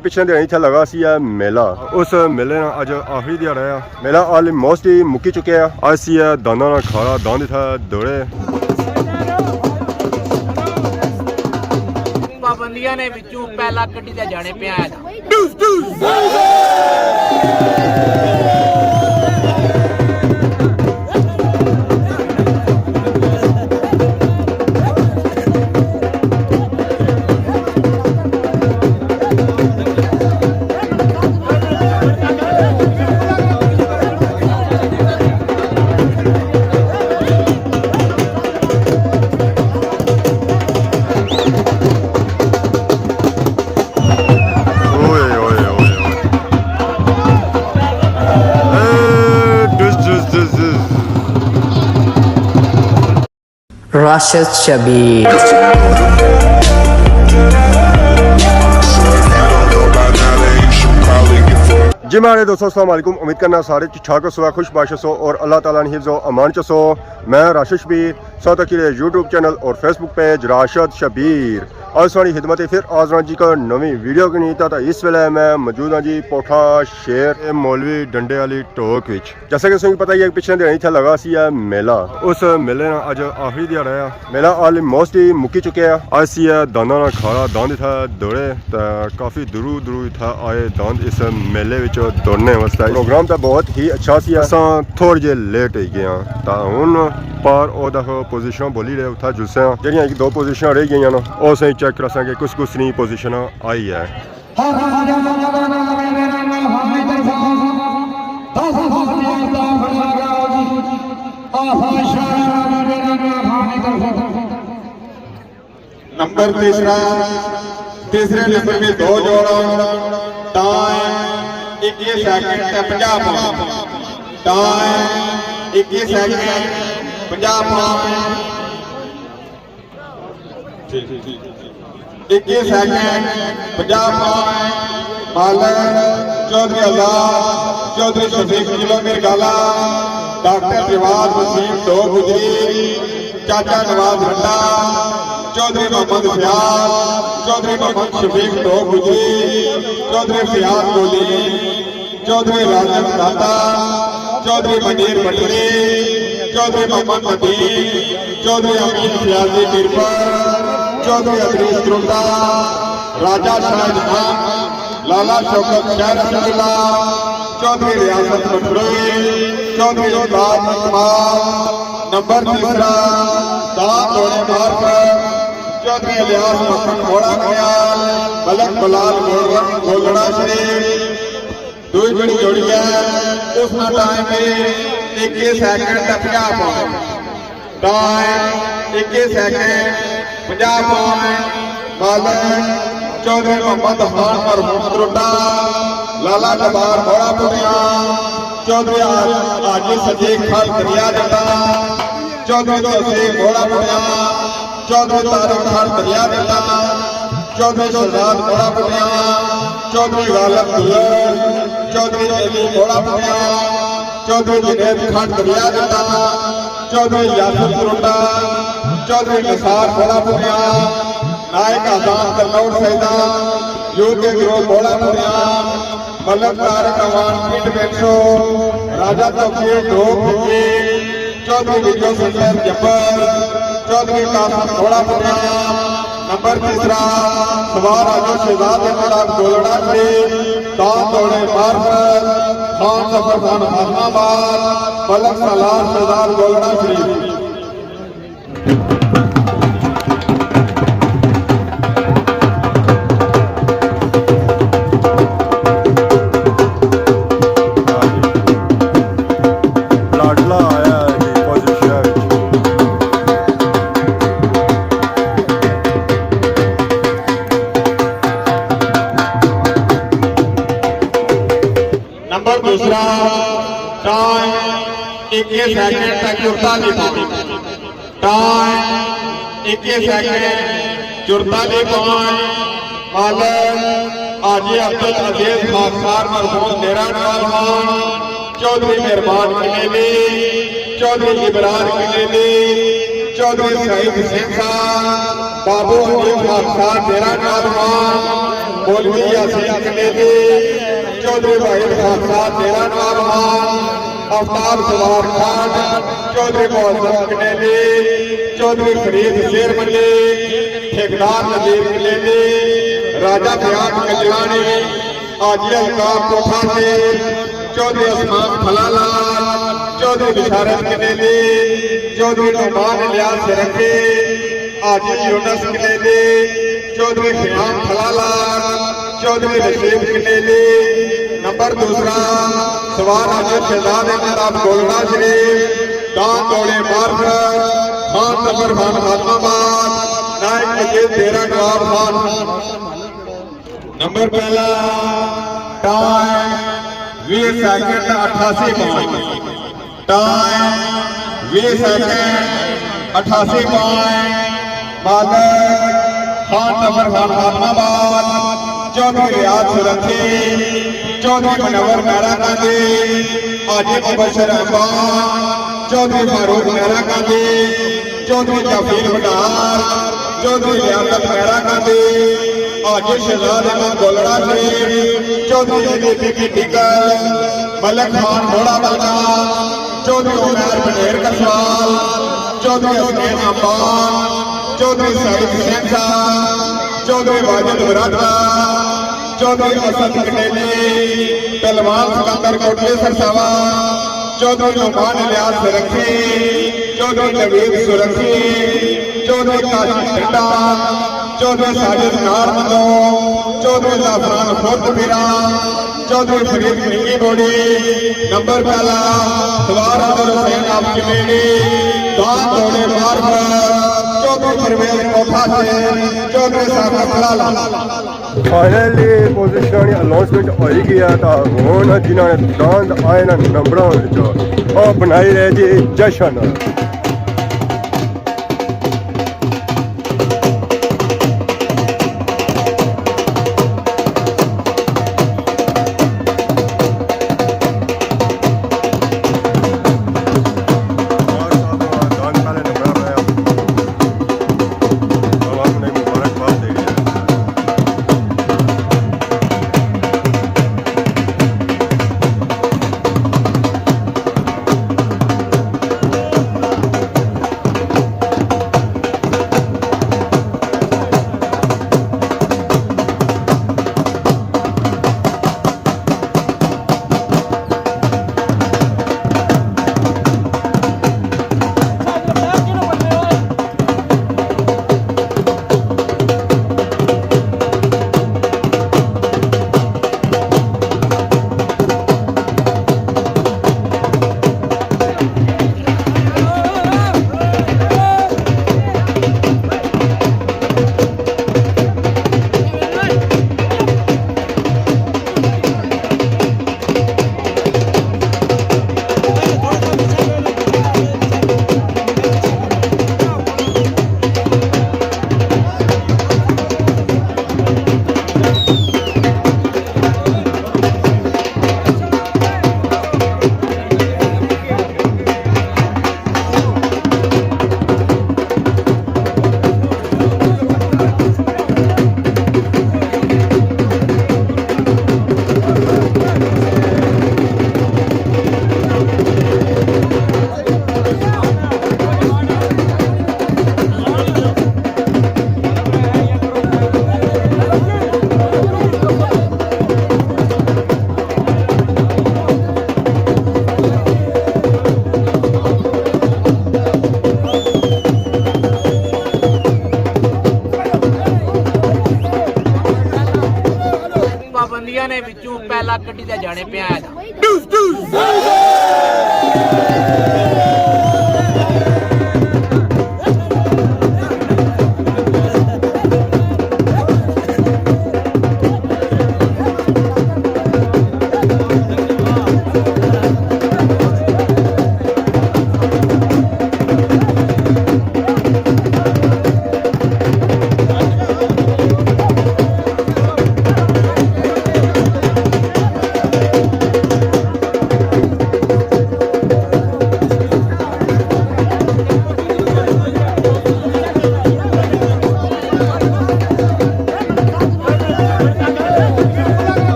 ਪਿਛਲੇ ਦਿਨ ਇੱਥੇ ਲਗਾ ਸੀ ਮੇਲਾ। ਉਸ ਮੇਲੇ ਨਾਲ ਅੱਜ ਆਖਰੀ ਦਿਹਾੜਾ ਆ। ਮੇਲਾ ਆਲਮੋਸਟ ਹੀ ਮੁੱਕੀ ਚੁੱਕਿਆ। ਅੱਜ ਸੀ ਦਾਨਾਂ ਨਾਲ ਖਾਰਾ ਦੰਦ ਥਾ ਦੌੜੇ ਪਾਬੰਦੀਆਂ ਨੇ ਵਿੱਚੋਂ ਪਹਿਲਾ ਕੱਢੀ ਤੇ ਜਾਣੇ ਪਿਆ Rashid Shabir. जी मेरे दोस्तों अस्सलाम वालेकुम। उम्मीद करना सारे ठीक सो खुश बाश हो और अल्लाह ताला ने हिफ्ज़ो अमान चसो। मैं राशिद शबीर साथ अकीले यूट्यूब चैनल और फेसबुक पेज राशिद शबीर आज सारी खिदमत फिर आजरा जी का नवी वीडियो की नीता था। इस वेले मैं मौजूद हाँ जी पोठा शेर मौलवी डंडे वाली टोक विच। जैसे कि तुम पता ही है पिछले दिन इतना लगा सी मेला। उस मेले ना अज आखिरी दिहाड़ा आ। मेला आलमोस्ट ही मुक्की चुके। आज सी दाना ना खारा दंद था दौड़े तो काफ़ी दूर दूर था आए दंद इस मेले विच दौड़ने वास्ते। प्रोग्राम तो बहुत ही अच्छा सी। असां थोड़े जे लेट हो गए तो हूँ पर पोजिशन बोली रहे उठा जुस्से जड़ियाँ एक दो पोजिशन रह गई ना वो सही चेक कर सकें कुछ कुछ नहीं पोजिशन आई है। नंबर तीसरे नंबर में दो जोड़ा time 21 second 50 time 21 second 50 21 second 50 मालक चौधरी आजाद चौधरी शफीक किलोमीटर गाला डॉक्टर रिवाज वसीम दो गुजरी चाचा नवाज रंडा चौधरी मोहम्मद फयाज चौधरी मोहम्मद शफीक दो गुजरी चौधरी फयाज गोली चौधरी राजन दाता चौधरी मनीर पटरी चौधरी मोहम्मद मदीन चौधरी अमीन फयाजी मीरपुर चौधरी अदरीस गुरुदा राजा शाहिद खान लाला शौकत शहर अब्दुल्ला चौधरी रियासत मटरोई चौधरी उस्ताद इकबाल नंबर तीसरा दान दौड़े मार पर चौधरी इलियास मक्खन घोड़ा खयाल मलक बलाल गोलड़ा शरीफ दुई बड़ी जोड़ी है। उसका टाइम है 21 second 50 point time 21 second 50 point मालक चौधरी मोहम्मद खान और मोहम्मद रोटा लाला जबार घोड़ा पुरिया चौधरी आजी सजीक खान दरिया जटा चौधरी तहसील घोड़ा पुरिया चौधरी तारिक खान दरिया जटा चौधरी शहजाद घोड़ा पुरिया चौधरी गालब दुल्हन चौधरी अली घोड़ा पुरिया चौधरी जुनैद खान दरिया जटा चौधरी यासुफ रोटा चौधरी निसार घोड़ा पुरिया नायक आजाद कलौड़ सैदा यूके ग्रोह घोड़ा पुरिया मलक तारक अवान पिंड बेंसो राजा तौकीर दो फुकी चौधरी विजय सुंदर जब्बर चौधरी कासिम घोड़ा पुरिया नंबर तीसरा सवार आजो शहजाद इमरान गोलड़ा से दान दौड़े मार्फत खान सफर खान खानाबाद मलक सलार शहजाद गोलड़ा शरीफ। नंबर दूसरा टाइम 21 सेकंड तक 44 पॉइंट टाइम 21 सेकंड 44 पॉइंट मालक आजी अब्दुल अजीज खाखार मरहूम डेरा नवाज चौधरी मेहरबान किलेली चौधरी इमरान किलेली चौधरी सईद सिंह साहब बाबू हनीफ हादसा तेरा नौजवान मौलवी यासीन कनेदी चौधरी वाहिद हादसा तेरा नौजवान अफ्ताब सवार खान चौधरी मोहम्मद कनेदी चौधरी फरीद शेर मलिक ठेकेदार नजीर कनेदी राजा बयान कल्याणी आजी अलकाब कोठा से चौधरी असमान फलालाल चौधरी बिशारत कनेदी चौधरी नुमान इलियास रखे आजी यूनस कनेदी चौधरी खियाम फलालाल चौधरी रशीद कनेदी नंबर दूसरा सवार आजम शहजाद अहमद गोलना शरीफ दान दौड़े मार्ग खान नंबर खान खातमाबाद नायक मजीद तेरा नवाब खान नंबर पहला time 20 second 88 point time 20 second 88 point मालिक खान नंबर खान खातमाबाद चौधरी रियाज सुरक्षी चौधरी मनवर मेहरा गांधी आजी मुबशर अहमद चौधरी फारूक मेहरा गांधी चौधरी जाफीर भंडार चौधरी लियाकत मेहरा गांधी आजी शहजाद अहमद गोलड़ा शरीफ चौधरी अली की टिकल मलिक खान घोड़ा बलगा चौधरी उमैर बनेर कसवाल चौधरी हसनैन अम्बान चौधरी सईद हुसैन शाह चौधरी वाजिद मुरादा चौधरी असद कनेली पहलवान सिकंदर कोटली सरसावा चौधरी नुमान इलियास रखी चौधरी नवीद सुरखी चौधरी काशी ठंडा चौधरी साजिद नारमदो चौधरी जाफरान खुर्द पीरा चौधरी फरीद निकी बोड़ी नंबर पहला सवार अमर हुसैन आपकी बेटी दान दौड़े मार्ग चौधरी परवेज कोठा से चौधरी साहब फलाला फाइनली पोजिशन अनाउंसमेंट होई गया था हुण जिन्होंने दांद आए ना नंबरों और बनाई रहे जी जशन ਪਾਬੰਦੀਆਂ ਨੇ ਵਿੱਚੋਂ ਪਹਿਲਾ ਕੱਢੀ ਤੇ ਜਾਣੇ ਪਿਆ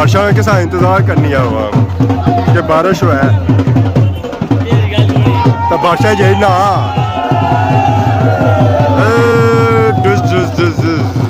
बारिशों में किसा इंतज़ार करनी है हुआ कि बारिश हुआ है तो बारिश जाए ना दुस दुस दुस दुस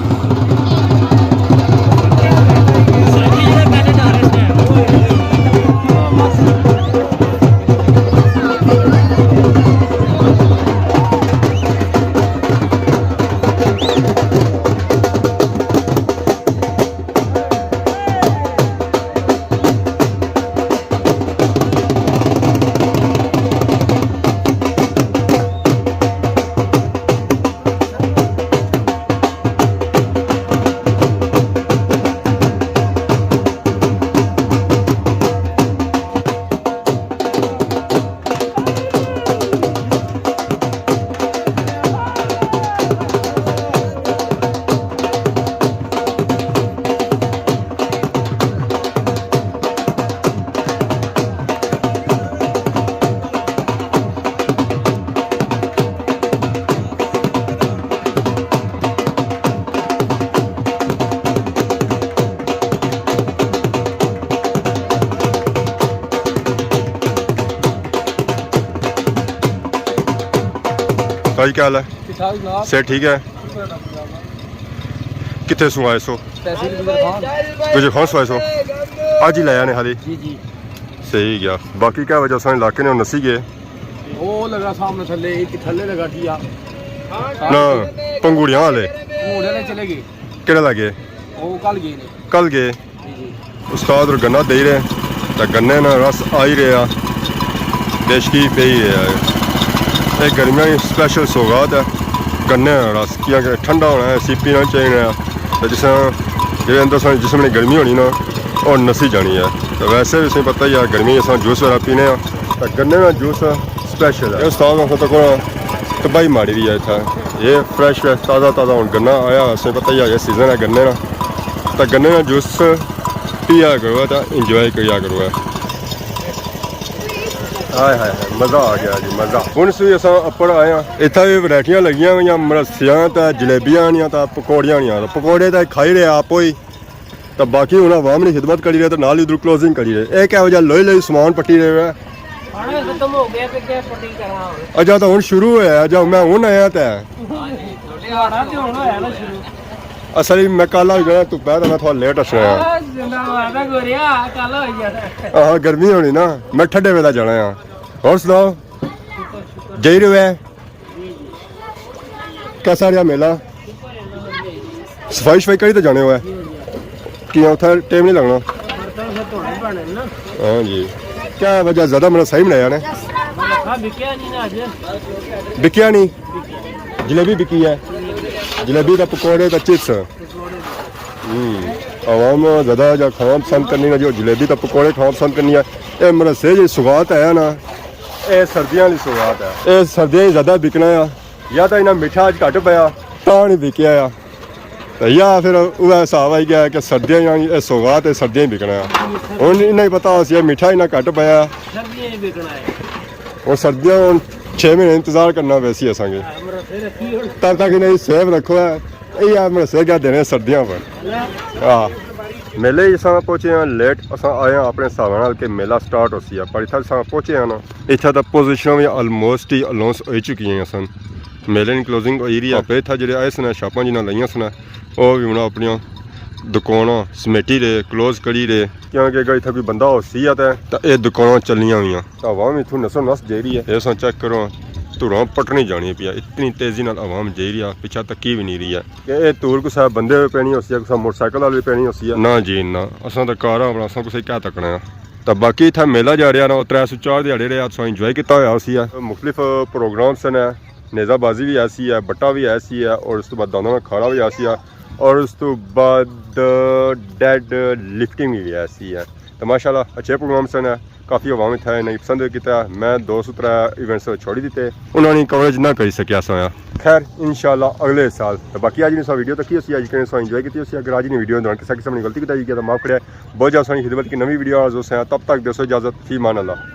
भाई क्या हाल है सेठ ठीक है कितने सू आए सो गुजर खान सो आए सो आज ही लाया ने हाली सही गया बाकी क्या वजह से इलाके ने नसी गए वो लगा सामने थल्ले एक थल्ले लगा दिया ना पंगुड़ियां वाले घोड़े ने चले गए केड़े लगे वो कल गए ने कल गए उस्ताद और गन्ना दे रहे तो गन्ने ना रस आ ही रहा देशकी पे ही रहा है गर्मियों की स्पेशल सौगात है गन्ने का रस क्योंकि ठंडा होना है सी पीना चाहिए तो जिस जो अंदर जिसम ने गर्मी होनी ना और नसी जानी है तो वैसे भी तुम्हें पता ही है गर्मी अस जूस वगैरह पीने तो गन्ने का जूस स्पेशल है उस्ताद तक तबाही मारी दी है इतना ये फ्रैश है ताज़ा ताज़ा हूँ गन्ना आया तुम्हें पता ही है सीजन है गन्ने का तो गन्ने का जूस पिया करो तो इंजॉय किया करो हाय हाय मज़ा आ गया जी मज़ा हूँ सी अस अप्पड़ आए हैं इतना भी वैरायटियां लगियां हुई मरसियां तो जलेबियां आनियां तो पकौड़ियां आनियां तो पकौड़े तो खाई रहे आप ही तो बाकी हूँ आवाम की खिदमत करी रहे तो नाल उधर क्लोजिंग करी रहे एक हो लोई लोई समान पट्टी रहे अच्छा तो हूँ शुरू होया जब मैं हूँ आया तो असल मैं कल आ गया तू पै तो मैं थोड़ा लेट असना हाँ गर्मी होनी ना मैं ठंडे वेला जाना और सुनाओ जई रहे कैसा रहा मेला सफाई शफाई करी तो जाने हुआ है कि उतना टाइम नहीं लगना हाँ जी क्या वजह ज़्यादा मेरा सही बनाया ने बिकिया नहीं जलेबी बिकी है जलेबी का पकौड़े का चिप्स आवाम ज़्यादा जो खाना पसंद करनी है जो जलेबी का पकौड़े खाना पसंद करनी है ये मेरा से जो सुगात है ना ये सर्दियों की सुगात है ये सर्दियों ज़्यादा बिकना है या तो इन्हें मिठा अज घट पाया तो नहीं बिकया तो या फिर वह हिसाब आई गया कि सर्दियाँ ये सौगात है सर्दियाँ बिकना है हूँ इन्हें पता ये मिठा इन्ना घट पाया और सर्दियाँ हूँ 6 महीने इंतजार करना वैसी असा तब तक इन्हें सेव रखो है यही मेरे से क्या देने सर्दियों पर हाँ मेले अस पहुंचे हैं लेट अस आए हैं अपने हिसाब के मेला स्टार्ट हो सी है पर इतना अस पहुंचे हैं ना इतना तो पोजिशन भी ऑलमोस्ट ही अनाउंस हो चुकी हैं सन मेले की क्लोजिंग हो रही है पे इतना जो आए सन शापां जिन्हें लाइया सन वो भी हूँ अपन दुकाना समेटी रहे क्लोज करी रहे क्योंकि अगर इतना कोई बंदा हो सी है तो ये दुकाना चलिया हुई आवाम इतों नसो नस जा रही है ये चेक करो धुरां पटनी जानी पी इतनी तेजी नाल आवाम जा रही है पिछा तकी भी नहीं रही है कि ये धूर कुछ बंदे भी पैनी होती है कुछ मोटरसाइकिल वाल भी पैनी होती है ना जी ना असा तो कार अपना अस कुछ क्या तकना है तो बाकी इतना मेला जा रहा ना 304 दिहाड़े रहे अस इंजॉय किया होया सी है मुख्तलिफ प्रोग्राम्स ने नेज़ाबाजी भी ऐसी है बट्टा भी ऐसी है और उस तो बाद दाना खाड़ा भी ऐसी है और उस तो बाद डेड लिफ्टिंग भी ऐसी है तो माशाल्लाह अच्छे प्रोग्राम्स ने काफ़ी आवाम इतना नहीं पसंद किया मैं 203 इवेंट्स छोड़ी दिते उन्होंने कवरेज ना कर सकिया सोया खैर इंशाल्लाह अगले साल तो बाकी आज नहीं वीडियो तक अभी अज कहीं इंजॉय की अगर आज नहीं वीडियो दौरान किसी किस्म की गलती की तो माफ करे बहुत ज़्यादा खिदमत की नवी वीडियो दोस्त हैं तब तक दोस्तों इजाज़त फी मान अल्लाह।